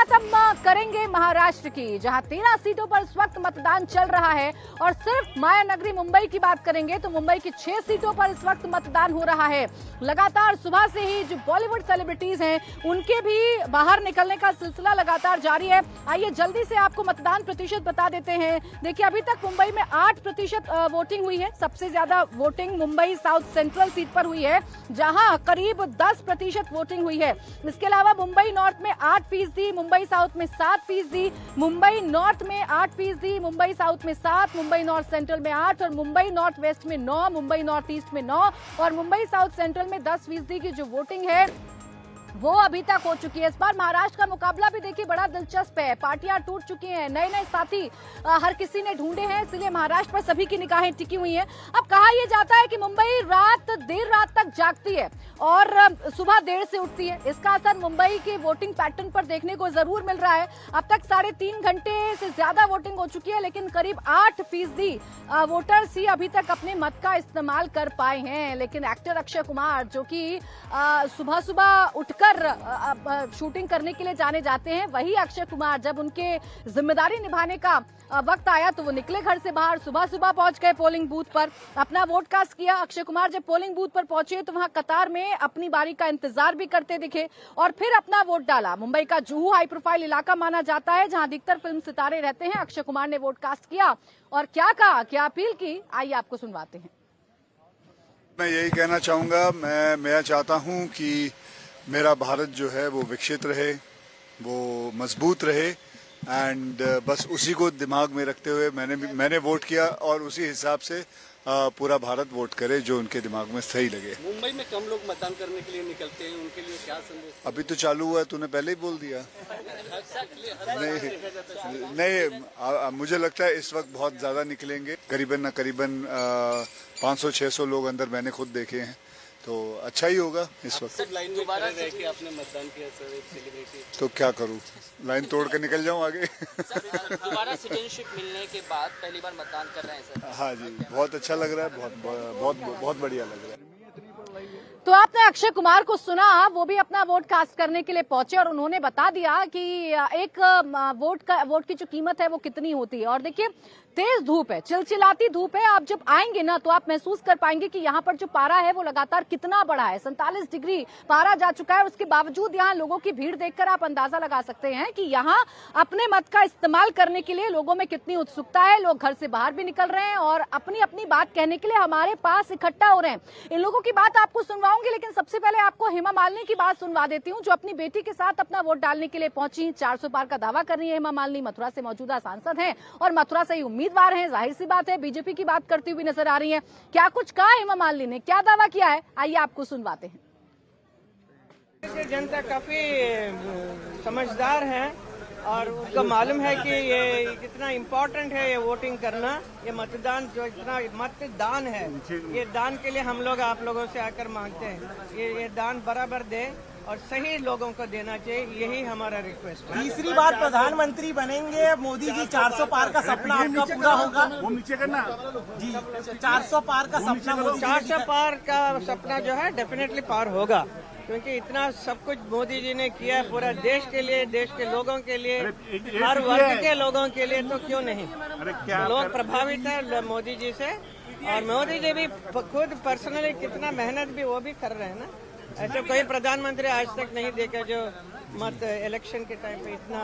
बात हम करेंगे महाराष्ट्र की, जहां 13 सीटों पर इस वक्त मतदान चल रहा है और सिर्फ माया नगरी मुंबई की बात करेंगे तो मुंबई की 6 सीटों पर इस वक्त मतदान हो रहा है। लगातार सुबह से ही जो बॉलीवुड सेलिब्रिटीज हैं उनके भी बाहर निकलने का सिलसिला लगातार जारी है। आइए जल्दी से आपको मतदान प्रतिशत बता देते हैं। देखिए अभी तक मुंबई में 8% वोटिंग हुई है। सबसे ज्यादा voting Mumbai south central seat पर हुई है जहां करीब 10% वोटिंग हुई है। इसके अलावा मुंबई नॉर्थ में 8%, मुंबई साउथ में 7%, मुंबई नॉर्थ में 8%, मुंबई साउथ में 7, मुंबई नॉर्थ सेंट्रल में 8 और मुंबई नॉर्थ वेस्ट में 9, मुंबई नॉर्थ ईस्ट में 9 और मुंबई साउथ सेंट्रल में 10% की जो वोटिंग है वो अभी तक हो चुकी है। इस बार महाराष्ट्र का मुकाबला भी देखिए बड़ा दिलचस्प है। पार्टियां टूट चुकी हैं, नए नए साथी हर किसी ने ढूंढे हैं, इसलिए महाराष्ट्र पर सभी की निगाहें टिकी हुई हैं। अब कहा यह जाता है कि मुंबई देर रात तक जागती है और सुबह देर से उठती है। इसका असर मुंबई के वोटिंग पैटर्न पर देखने को जरूर मिल रहा है। अब तक 3.5 घंटे से ज्यादा वोटिंग हो चुकी है, लेकिन करीब 8% वोटर्स ही अभी तक अपने मत का इस्तेमाल कर पाए हैं। लेकिन एक्टर अक्षय कुमार जो कि सुबह सुबह उठकर शूटिंग करने के लिए जाने जाते हैं, वही अक्षय कुमार जब उनके जिम्मेदारी निभाने का वक्त आया तो वो निकले घर से बाहर, सुबह सुबह पहुंच गए पोलिंग बूथ पर, अपना वोट कास्ट किया। अक्षय कुमार जब पोलिंग बूथ पर पहुंचे तो वहां कतार में अपनी बारी का इंतजार भी करते दिखे और फिर अपना वोट डाला। मुंबई का जुहू हाई प्रोफाइल इलाका माना जाता है जहां अधिकतर फिल्म सितारे रहते हैं। अक्षय कुमार ने वोट कास्ट किया और क्या कहा, क्या अपील की, आइए आपको सुनवाते हैं। मैं यही कहना चाहूंगा, मैं चाहता हूं कि मेरा भारत जो है वो विकसित रहे, वो मजबूत रहे एंड बस उसी को दिमाग में रखते हुए मैंने वोट किया और उसी हिसाब से पूरा भारत वोट करे जो उनके दिमाग में सही लगे। मुंबई में कम लोग मतदान करने के लिए निकलते हैं, उनके लिए क्या संदेश? अभी तो चालू हुआ है, तूने पहले ही बोल दिया। नहीं, मुझे लगता है इस वक्त बहुत ज्यादा निकलेंगे, करीबन 500-600 लोग अंदर मैंने खुद देखे हैं, तो अच्छा ही होगा इस वक्त। लाइन में खड़े रह के आपने मतदान किया सर, एक सेलिब्रिटी, तो क्या करूं, लाइन तोड़ के निकल जाऊं आगे। दोबारा सिटीजनशिप मिलने के बाद पहली बार मतदान कर रहे हैं सर? हाँ जी, बहुत अच्छा लग रहा है, बहुत बढ़िया लग रहा है। तो आपने अक्षय कुमार को सुना, वो भी अपना वोट कास्ट करने के लिए पहुंचे और उन्होंने बता दिया कि एक वोट की जो कीमत है वो कितनी होती है। और देखिए तेज धूप है, चिलचिलाती धूप है। आप जब आएंगे ना तो आप महसूस कर पाएंगे कि यहाँ पर जो पारा है वो लगातार कितना बड़ा है। 47 डिग्री पारा जा चुका है। उसके बावजूद यहाँ लोगों की भीड़ देखकर आप अंदाजा लगा सकते हैं कि यहाँ अपने मत का इस्तेमाल करने के लिए लोगों में कितनी उत्सुकता है। लोग घर से बाहर भी निकल रहे हैं और अपनी अपनी बात कहने के लिए हमारे पास इकट्ठा हो रहे हैं। इन लोगों की बात आपको सुनवाऊंगी, लेकिन सबसे पहले आपको हेमा मालिनी की बात सुनवा देती हूँ, जो अपनी बेटी के साथ अपना वोट डालने के लिए पहुंची। 400 पार का दावा कर रही है हेमा मालिनी। मथुरा से मौजूदा सांसद हैं और मथुरा से ही उम्मीदवार हैं। जाहिर सी बात है बीजेपी की बात करती हुई नजर आ रही है। क्या कुछ कहा हेमा मालिनी ने, क्या दावा किया है, आइए आपको सुनवाते हैं। जनता काफी समझदार है और उनको मालूम है कि ये कितना इम्पोर्टेंट है ये वोटिंग करना। ये मतदान जो इतना मतदान है, ये दान के लिए हम लोग आप लोगों से आकर मांगते हैं। ये दान बराबर दे और सही लोगों को देना चाहिए, यही हमारा रिक्वेस्ट है। तीसरी बार प्रधानमंत्री बनेंगे मोदी जी, 400 पार का सपना आपका पूरा होगा? वो नीचे करना जी, 400 पार का सपना मोदी जी 400 पार का सपना जो है डेफिनेटली पार होगा, क्योंकि इतना सब कुछ मोदी जी ने किया है पूरा देश के लिए, देश के लोगों के लिए, हर वर्ग के लोगों के लिए, तो क्यों नहीं। लोग प्रभावित है मोदी जी से और मोदी जी भी खुद पर्सनली कितना मेहनत भी वो भी कर रहे हैं ना। ऐसे कोई प्रधानमंत्री आज तक नहीं देखा जो मत इलेक्शन के टाइम पे इतना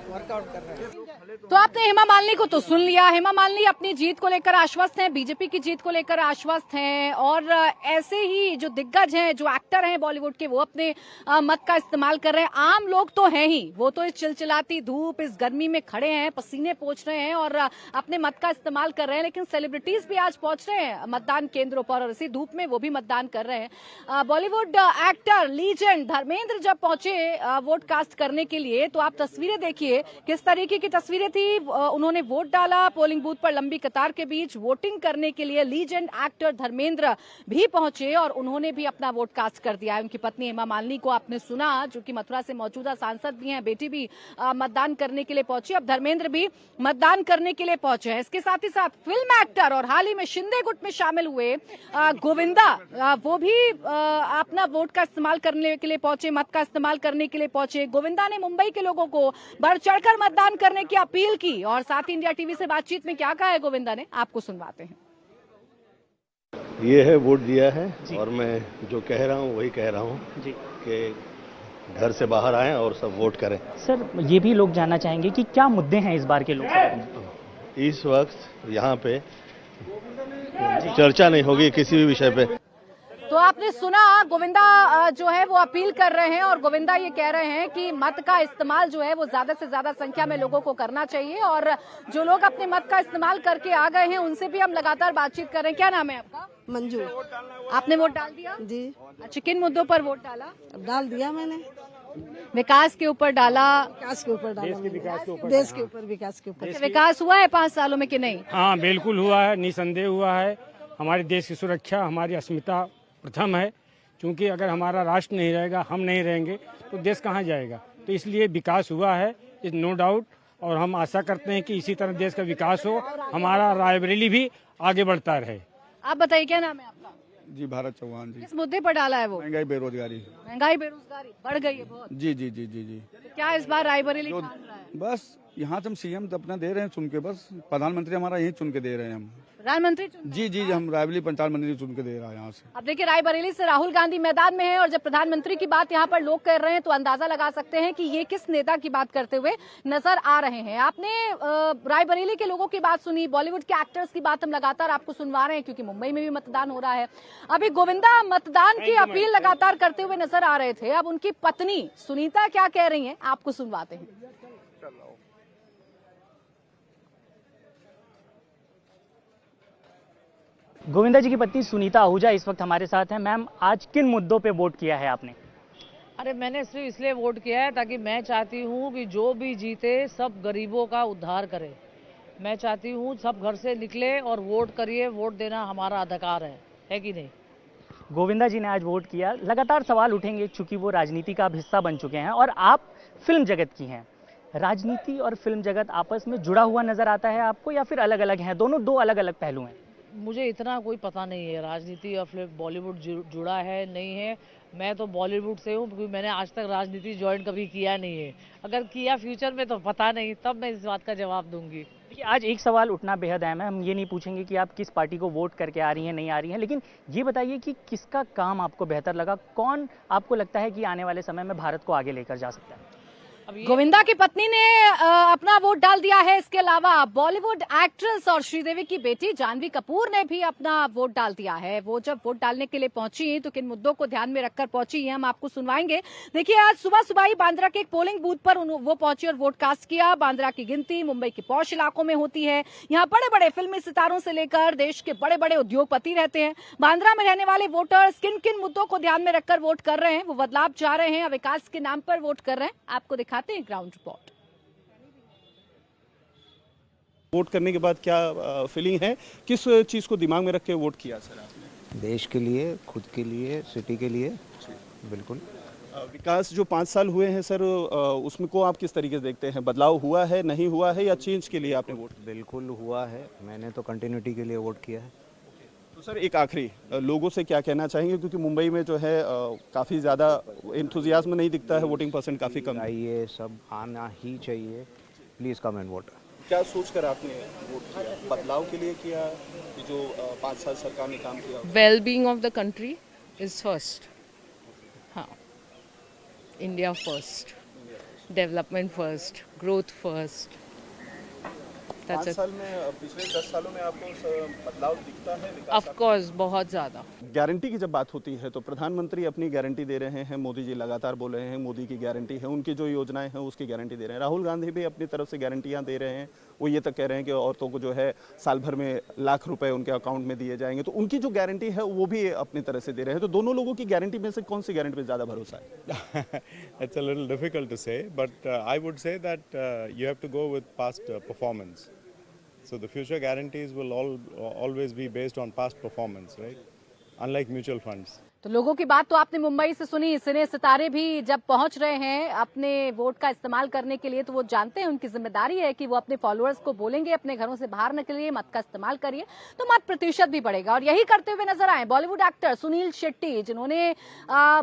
वर्कआउट कर रहे हैं। तो आपने हेमा मालिनी को तो सुन लिया। हेमा मालिनी अपनी जीत को लेकर आश्वस्त हैं, बीजेपी की जीत को लेकर आश्वस्त हैं और ऐसे ही जो दिग्गज हैं, जो एक्टर हैं बॉलीवुड के, वो अपने मत का इस्तेमाल कर रहे हैं। आम लोग तो हैं ही, वो तो इस चिलचिलाती धूप, इस गर्मी में खड़े हैं, पसीने पोंछ रहे हैं और अपने मत का इस्तेमाल कर रहे हैं। लेकिन सेलिब्रिटीज भी आज पहुंच रहे हैं मतदान केंद्रों पर और इसी धूप में वो भी मतदान कर रहे हैं। बॉलीवुड एक्टर लीजेंड धर्मेंद्र जब पहुंचे वोट कास्ट करने के लिए तो आप तस्वीरें देखिए किस तरीके की तस्वीरें थी। उन्होंने वोट डाला, पोलिंग बूथ पर लंबी कतार के बीच वोटिंग करने के लिए लीजेंड एक्टर धर्मेंद्र भी पहुंचे और उन्होंने भी अपना वोट कास्ट कर दिया है। उनकी पत्नी हेमा मालिनी को आपने सुना, जो कि मथुरा से मौजूदा सांसद भी हैं, बेटी भी मतदान करने के लिए पहुंची। अब धर्मेंद्र भी मतदान करने के लिए पहुंचे हैं। इसके साथ ही साथ फिल्म एक्टर और हाल ही में शिंदे गुट में शामिल हुए गोविंदा, वो भी अपना वोट का इस्तेमाल करने के लिए पहुंचे, मत का इस्तेमाल करने के लिए पहुंचे। पहुंचे। गोविंदा ने मुंबई के लोगों को बढ़ चढ़कर मतदान करने की अपील की और साथ ही इंडिया टीवी से बातचीत में क्या कहा है गोविंदा ने, आपको सुनवाते हैं। ये है वोट दिया है और मैं जो कह रहा हूँ वही कह रहा हूँ कि घर से बाहर आएं और सब वोट करें। सर, ये भी लोग जानना चाहेंगे कि क्या मुद्दे हैं इस बार के लोकसभा। इस वक्त यहाँ पे चर्चा नहीं होगी किसी भी विषय पे। तो आपने सुना, गोविंदा जो है वो अपील कर रहे हैं और गोविंदा ये कह रहे हैं कि मत का इस्तेमाल जो है वो ज्यादा से ज्यादा संख्या में लोगों को करना चाहिए और जो लोग अपने मत का इस्तेमाल करके आ गए हैं उनसे भी हम लगातार बातचीत कर रहे हैं। क्या नाम है आपका? मंजू। आपने वोट डाल दिया जी। अच्छा, किन मुद्दों पर वोट डाला? डाल दिया मैंने। विकास के ऊपर डाला? विकास के ऊपर डाला, विकास के ऊपर, देश के ऊपर, विकास के ऊपर। विकास हुआ है 5 सालों में कि नहीं? हाँ, बिल्कुल हुआ है, निसंदेह हुआ है। हमारे देश की सुरक्षा, हमारी अस्मिता प्रथम है, क्योंकि अगर हमारा राष्ट्र नहीं रहेगा, हम नहीं रहेंगे तो देश कहाँ जाएगा। तो इसलिए विकास हुआ है, इज नो डाउट, और हम आशा करते हैं कि इसी तरह देश का विकास हो, हमारा रायबरेली भी आगे बढ़ता रहे। आप बताइए, क्या नाम है आपका? जी, भारत चौहान जी। किस मुद्दे पर डाला है वो? महंगाई बेरोजगारी। महंगाई बेरोजगारी बढ़ गई है बहुत। जी जी जी जी जी। तो क्या इस बार रायबरेली ठान रहा है? बस यहाँ से हम सीएम तो अपना दे रहे हैं चुन के, बस प्रधानमंत्री हमारा यही चुन के दे रहे हैं हम। प्रधानमंत्री जी जी, हम रायबरेली प्रधानमंत्री चुन के दे रहा है यहाँ से। अब देखिए, रायबरेली से राहुल गांधी मैदान में है और जब प्रधानमंत्री की बात यहाँ पर लोग कर रहे हैं तो अंदाजा लगा सकते हैं कि ये किस नेता की बात करते हुए नजर आ रहे हैं। आपने रायबरेली के लोगों की बात सुनी, बॉलीवुड के एक्टर्स की बात हम लगातार आपको सुनवा रहे हैं क्योंकि मुंबई में भी मतदान हो रहा है। अभी गोविंदा मतदान की अपील लगातार करते हुए नजर आ रहे थे। अब उनकी पत्नी सुनीता क्या कह रही है, आपको सुनवाते हैं। गोविंदा जी की पत्नी सुनीता आहूजा इस वक्त हमारे साथ हैं। मैम, आज किन मुद्दों पे वोट किया है आपने? अरे, मैंने सिर्फ इसलिए वोट किया है ताकि मैं चाहती हूँ कि जो भी जीते सब गरीबों का उद्धार करे। मैं चाहती हूँ सब घर से निकले और वोट करिए, वोट देना हमारा अधिकार है कि नहीं? गोविंदा जी ने आज वोट किया। लगातार सवाल उठेंगे चूंकि वो राजनीति का अब हिस्सा बन चुके हैं और आप फिल्म जगत की हैं। राजनीति और फिल्म जगत आपस में जुड़ा हुआ नजर आता है आपको या फिर अलग अलग हैं? दोनों दो अलग अलग पहलू हैं। मुझे इतना कोई पता नहीं है, राजनीति और फिर बॉलीवुड जुड़ा है नहीं है। मैं तो बॉलीवुड से हूँ क्योंकि मैंने आज तक राजनीति ज्वाइन कभी किया नहीं है। अगर किया फ्यूचर में तो पता नहीं, तब मैं इस बात का जवाब दूंगी। देखिए, आज एक सवाल उठना बेहद अहम है। हम ये नहीं पूछेंगे कि आप किस पार्टी को वोट करके आ रही हैं, नहीं आ रही हैं, लेकिन ये बताइए कि किसका काम आपको बेहतर लगा, कौन आपको लगता है कि आने वाले समय में भारत को आगे लेकर जा सकता है? गोविंदा की पत्नी ने अपना वोट डाल दिया है। इसके अलावा बॉलीवुड एक्ट्रेस और श्रीदेवी की बेटी जानवी कपूर ने भी अपना वोट डाल दिया है। वो जब वोट डालने के लिए पहुंची तो किन मुद्दों को ध्यान में रखकर पहुंची है हम आपको सुनवाएंगे। देखिए, आज सुबह सुबह ही बांद्रा के एक पोलिंग बूथ पर वो पहुंची और वोट कास्ट किया। बांद्रा की गिनती मुंबई के पॉश इलाकों में होती है। यहाँ बड़े बड़े फिल्मी सितारों से लेकर देश के बड़े बड़े उद्योगपति रहते हैं। बांद्रा में रहने वाले वोटर्स किन किन मुद्दों को ध्यान में रखकर वोट कर रहे हैं, वो बदलाव चाह रहे हैं, विकास के नाम पर वोट कर रहे हैं, आपको दिखाते हैं ग्राउंड रिपोर्ट। वोट करने के बाद क्या फीलिंग है, किस चीज को दिमाग में रख के वोट किया सर आपने? देश के लिए, खुद के लिए, सिटी के लिए। बिल्कुल। विकास जो 5 साल हुए हैं सर, उसमें को आप किस तरीके से देखते हैं? बदलाव हुआ है, नहीं हुआ है, या चेंज के लिए आपने वोट? बिल्कुल हुआ है, मैंने तो कंटिन्यूटी के लिए वोट किया है। तो सर, एक आखिरी, लोगों से क्या कहना चाहेंगे, क्योंकि मुंबई में जो है काफ़ी ज़्यादा एंथुजियाज्म नहीं दिखता है, वोटिंग परसेंट काफ़ी कम है। ये सब आना ही चाहिए, प्लीज़ कम एंड वोट। क्या सोचकर आपने वोट किया? बदलाव के लिए किया कि जो 5 साल सरकार ने काम किया? Well being of the country is first. हाँ, India first, development first, growth first. 5 साल में, पिछले 10 सालों में आपको बदलाव दिखता है? ऑफ कोर्स, बहुत ज़्यादा। गारंटी की जब बात होती है तो प्रधानमंत्री अपनी गारंटी दे रहे हैं, मोदी जी लगातार बोल रहे हैं मोदी की गारंटी है, उनकी जो योजनाएं हैं उसकी गारंटी दे रहे हैं। राहुल गांधी भी अपनी तरफ से गारंटियां दे रहे हैं, वो ये तक कह रहे हैं कि औरतों को जो है साल भर में लाख रुपए उनके अकाउंट में दिए जाएंगे। तो उनकी जो गारंटी है वो भी अपनी तरह से दे रहे हैं। तो दोनों लोगों की गारंटी में से कौन सी गारंटी पे ज़्यादा भरोसा है? It's a little difficult to say, but I would say that you have to go with past performance. So the future guarantees will always be based on past performance, right? Unlike mutual funds. तो लोगों की बात तो आपने मुंबई से सुनी। सिने सितारे भी जब पहुंच रहे हैं अपने वोट का इस्तेमाल करने के लिए, तो वो जानते हैं उनकी जिम्मेदारी है कि वो अपने फॉलोअर्स को बोलेंगे अपने घरों से बाहर निकलिए, मत का इस्तेमाल करिए, तो मत प्रतिशत भी बढ़ेगा। और यही करते हुए नजर आए बॉलीवुड एक्टर सुनील शेट्टी, जिन्होंने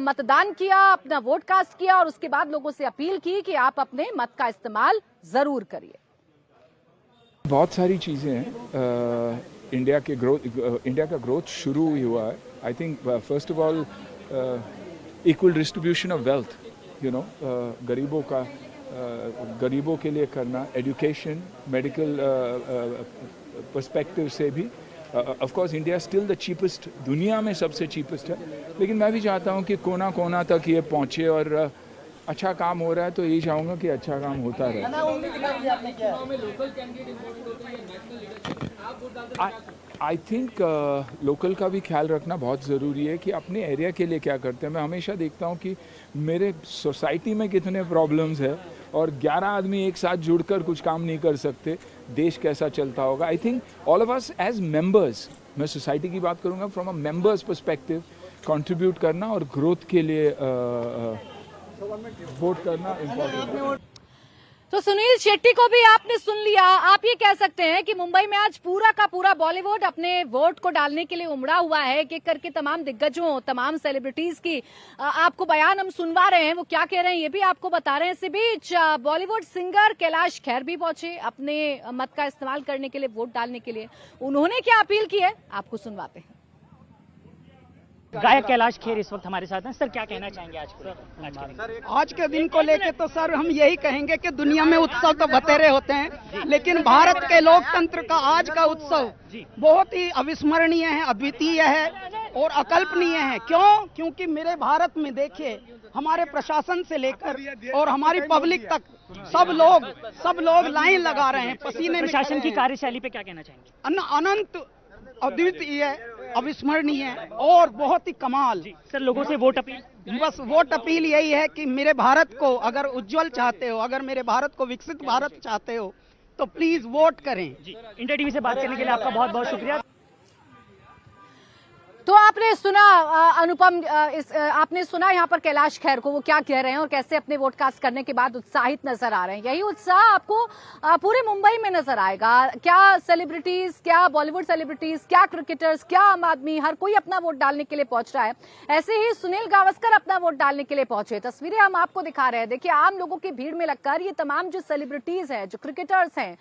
मतदान किया, अपना वोट कास्ट किया और उसके बाद लोगों से अपील की कि आप अपने मत का इस्तेमाल जरूर करिए। बहुत सारी चीजें हैं। इंडिया का ग्रोथ शुरू हुआ है। I think first of all equal distribution of wealth, गरीबों के लिए करना, एजुकेशन, मेडिकल पर्सपेक्टिव से भी। Of course India still the cheapest, दुनिया में सबसे चीपेस्ट है, लेकिन मैं भी चाहता हूँ कि कोना कोना तक ये पहुँचे और अच्छा काम हो रहा है, तो यही चाहूँगा कि अच्छा काम होता रहे। आई थिंक लोकल का भी ख्याल रखना बहुत ज़रूरी है कि अपने एरिया के लिए क्या करते हैं। मैं हमेशा देखता हूँ कि मेरे सोसाइटी में कितने प्रॉब्लम्स है और 11 आदमी एक साथ जुड़कर कुछ काम नहीं कर सकते, देश कैसा चलता होगा। I think all of us as members, मैं सोसाइटी की बात करूँगा from a member's perspective, contribute करना और ग्रोथ के लिए वोट करना इम्पोर्टेंट। तो सुनील शेट्टी को भी आपने सुन लिया। आप ये कह सकते हैं कि मुंबई में आज पूरा का पूरा बॉलीवुड अपने वोट को डालने के लिए उमड़ा हुआ है। एक एक करके तमाम दिग्गजों, तमाम सेलिब्रिटीज की आपको बयान हम सुनवा रहे हैं, वो क्या कह रहे हैं ये भी आपको बता रहे हैं। इसी बीच बॉलीवुड सिंगर कैलाश खेर भी पहुंचे अपने मत का इस्तेमाल करने के लिए, वोट डालने के लिए। उन्होंने क्या अपील की है आपको सुनवाते हैं। गायक कैलाश खेर इस वक्त हमारे साथ हैं। सर, क्या कहना चाहेंगे आज के दिन को लेके? तो सर हम यही कहेंगे कि दुनिया में उत्सव तो बतेरे होते हैं, लेकिन भारत के लोकतंत्र का आज का उत्सव बहुत ही अविस्मरणीय है, अद्वितीय है और अकल्पनीय है। क्यों? क्योंकि मेरे भारत में देखिए, हमारे प्रशासन से लेकर और हमारी पब्लिक तक सब लोग लाइन लगा रहे हैं, पसीने में। प्रशासन की कार्यशैली पे क्या कहना चाहेंगे? अनंत, अद्वितीय, अविस्मरणीय और बहुत ही कमाल। सर, लोगों से वोट अपील? बस वोट अपील यही है कि मेरे भारत को अगर उज्जवल चाहते हो, अगर मेरे भारत को विकसित भारत चाहते हो, तो प्लीज वोट करें। इंडिया टीवी से बात करने के लिए आपका बहुत बहुत शुक्रिया। तो आपने सुना अनुपम, आपने सुना यहाँ पर कैलाश खेर को, वो क्या कह रहे हैं और कैसे अपने वोट कास्ट करने के बाद उत्साहित नजर आ रहे हैं। यही उत्साह आपको पूरे मुंबई में नजर आएगा। क्या सेलिब्रिटीज, क्या बॉलीवुड सेलिब्रिटीज, क्या क्रिकेटर्स, क्या आम आदमी, हर कोई अपना वोट डालने के लिए पहुंच रहा है। ऐसे ही सुनील गावस्कर अपना वोट डालने के लिए पहुंचे। तस्वीरें हम आपको दिखा रहे हैं। देखिए, आम लोगों की भीड़ में लगकर ये तमाम जो सेलिब्रिटीज हैं, जो क्रिकेटर्स हैं,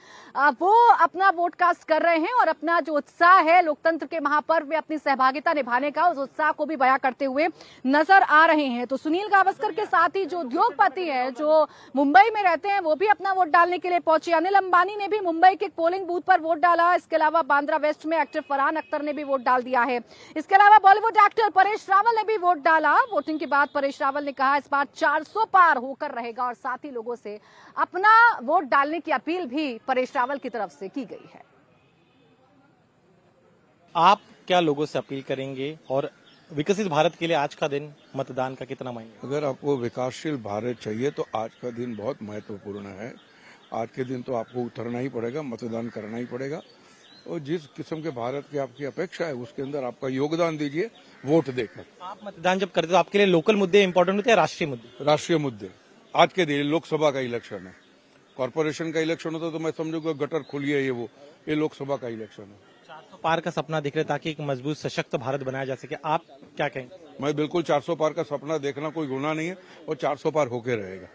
वो अपना वोट कास्ट कर रहे हैं और अपना जो उत्साह है लोकतंत्र के महापर्व में अपनी सहभागिता निभाने का, उस उत्साह को भी बयां करते हुए नजर आ रहे हैं। तो सुनील गावस्कर के साथ ही जो उद्योगपति हैं, जो मुंबई में रहते हैं, वो भी अपना वोट डालने के लिए पहुंचे। अनिल अंबानी ने भी मुंबई के पोलिंग बूथ पर वोट डाला। इसके अलावा बांद्रा वेस्ट में एक्टर फरहान अख्तर ने भी वोट डाल दिया है। इसके अलावा बॉलीवुड एक्टर परेश रावल ने भी वोट डाला। वोटिंग के बाद परेश रावल ने कहा इस बार 400 पार होकर रहेगा और साथ ही लोगों से अपना वोट डालने की अपील भी परेश रावल की तरफ से की गई है। आप क्या लोगों से अपील करेंगे और विकसित भारत के लिए आज का दिन मतदान का कितना मायने? अगर आपको विकासशील भारत चाहिए तो आज का दिन बहुत महत्वपूर्ण है। आज के दिन तो आपको उतरना ही पड़ेगा, मतदान करना ही पड़ेगा और जिस किस्म के भारत की आपकी अपेक्षा है उसके अंदर आपका योगदान दीजिए वोट देकर। आप मतदान जब करते हो आपके लिए लोकल मुद्दे इंपॉर्टेंट होते हैं, राष्ट्रीय मुद्दे? राष्ट्रीय मुद्दे। आज के दिन लोकसभा का इलेक्शन है, कॉर्पोरेशन का इलेक्शन होता तो मैं समझूंगा गटर खुली है ये लोकसभा का इलेक्शन है। 400 पार का सपना देख रहे ताकि एक मजबूत सशक्त भारत बनाया जा सके, आप क्या कहेंगे? मैं बिल्कुल 400 पार का सपना देखना कोई गुनाह नहीं है और 400 पार होके रहेगा।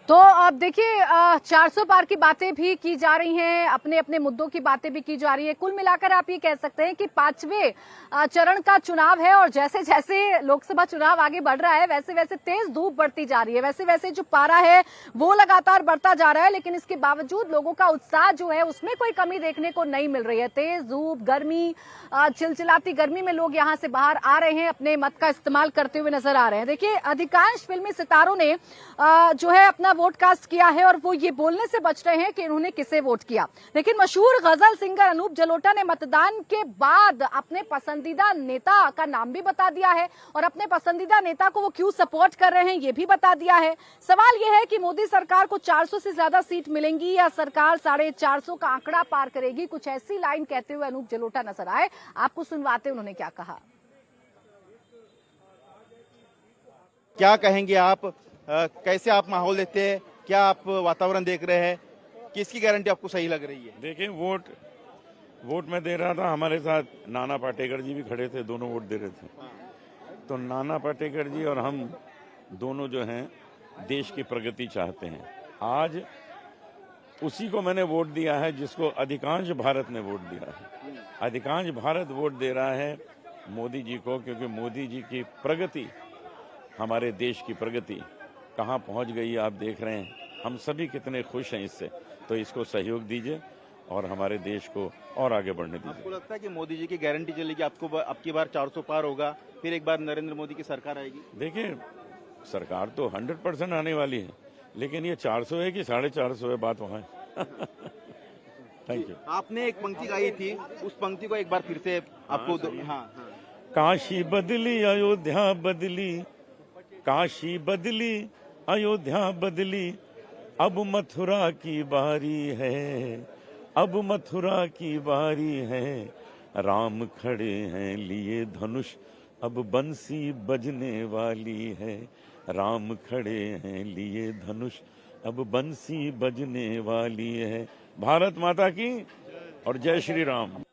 तो अब देखिए, 400 पार की बातें भी की जा रही हैं, अपने अपने मुद्दों की बातें भी की जा रही है। कुल मिलाकर आप ये कह सकते हैं कि 5वें चरण का चुनाव है और जैसे जैसे लोकसभा चुनाव आगे बढ़ रहा है वैसे वैसे तेज धूप बढ़ती जा रही है, वैसे वैसे जो पारा है वो लगातार बढ़ता जा रहा है। लेकिन इसके बावजूद लोगों का उत्साह जो है उसमें कोई कमी देखने को नहीं मिल रही है। तेज धूप, गर्मी, चिलचिलाती गर्मी में लोग यहाँ से बाहर आ रहे हैं, अपने मत का इस्तेमाल करते हुए नजर आ रहे हैं। देखिए, अधिकांश फिल्मी सितारों ने जो है अपना वोट कास्ट किया है और वो ये बोलने से बच रहे हैं कि इन्होंने किसे वोट किया। लेकिन मशहूर गजल सिंगर अनूप जलोटा ने मतदान के बाद अपने पसंदीदा नेता का नाम भी बता दिया है और अपने पसंदीदा नेता को वो क्यों सपोर्ट कर रहे हैं ये भी बता दिया है। सवाल ये है कि मोदी सरकार को 400 से ज्यादा सीट मिलेंगी या सरकार 450 का आंकड़ा पार करेगी। कुछ ऐसी लाइन कहते हुए अनूप जलोटा नजर आए। आपको सुनवाते उन्होंने क्या कहा। क्या कहेंगे आप, कैसे आप माहौल देखते हैं, क्या आप वातावरण देख रहे हैं, किसकी गारंटी आपको सही लग रही है? देखिए वोट मैं दे रहा था, हमारे साथ नाना पाटेकर जी भी खड़े थे, दोनों वोट दे रहे थे। तो नाना पाटेकर जी और हम दोनों जो हैं देश की प्रगति चाहते हैं। आज उसी को मैंने वोट दिया है जिसको अधिकांश भारत ने वोट दिया है। अधिकांश भारत वोट दे रहा है मोदी जी को, क्योंकि मोदी जी की प्रगति, हमारे देश की प्रगति कहाँ पहुँच गई है आप देख रहे हैं। हम सभी कितने खुश हैं इससे। तो इसको सहयोग दीजिए और हमारे देश को और आगे बढ़ने दीजिए। आपको लगता है कि मोदी जी की गारंटी चलेगी, आपको आपकी बार 400 पार होगा, फिर एक बार नरेंद्र मोदी की सरकार आएगी? देखिए सरकार तो 100% आने वाली है, लेकिन ये 400 है कि 450 है, बात वहाँ है। Thank you. आपने एक पंक्ति गाई थी, उस पंक्ति को एक बार फिर से आपको काशी बदली अयोध्या बदली, काशी बदली अयोध्या बदली, अब मथुरा की बारी है, अब मथुरा की बारी है। राम खड़े हैं लिए धनुष, अब बंसी बजने वाली है। राम खड़े हैं लिए धनुष, अब बंसी बजने वाली है। भारत माता की और जय श्री राम।